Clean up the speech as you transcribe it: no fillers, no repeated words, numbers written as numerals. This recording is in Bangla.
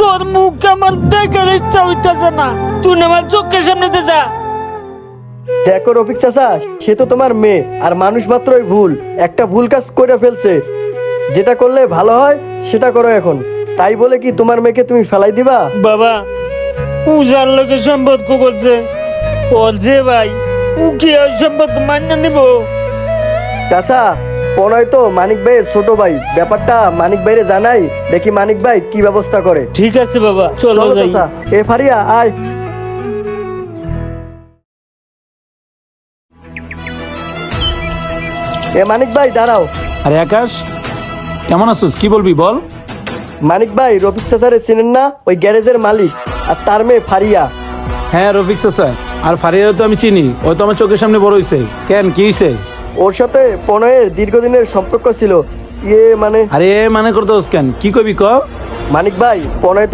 তোর মুখ আমার দেখার ইচ্ছা হইতেছে না, তুই না আমার চোখের সামনেতে যা। দেখো রফিক চাচা, সে তো তোমার মেয়ে, আর মানুষ মাত্রই ভুল, একটা ভুল কাজ করে ফেলছে। যেটা করলে ভালো হয় সেটা করো এখন। তাই বলে কি তোমার মেয়েকে তুমি ফেলাই দিবা? বাবা, ও যার লোকের সম্পর্ক করছে, ওর যে ভাই, ও কি ওই সম্পর্ক মান্য নিব? চাচা, প্রণয় তো মানিক ভাইয়ের ছোট ভাই, ব্যাপারটা মানিক ভাইরে জানাই, দেখি মানিক ভাই কি ব্যবস্থা করে। ঠিক আছে বাবা, চলো চলো যাই। চাচা। এ ফারিয়া আয়। এ মানিক ভাই দাঁড়াও। আরে আকাশ, কেমন আছিস? কি বলবি বল। মানিক ভাই, রফিক চাচারে চেনেন না? ওই গ্যারেজের মালিক, আর তার মেয়ে ফারিয়া। হ্যাঁ রফিক চাচা, আর ফারিয়াও তো আমি চিনি, ও তো আমার চোখের সামনে বড় হয়েছে। কেন, কি হয়েছে? ওর সাথে প্রণয়ের দীর্ঘদিনের সম্পর্ক ছিল। ইয়ে মানে আরে মানে করতে কেন, কি কবি ক। মানিক ভাই, প্রণয় তো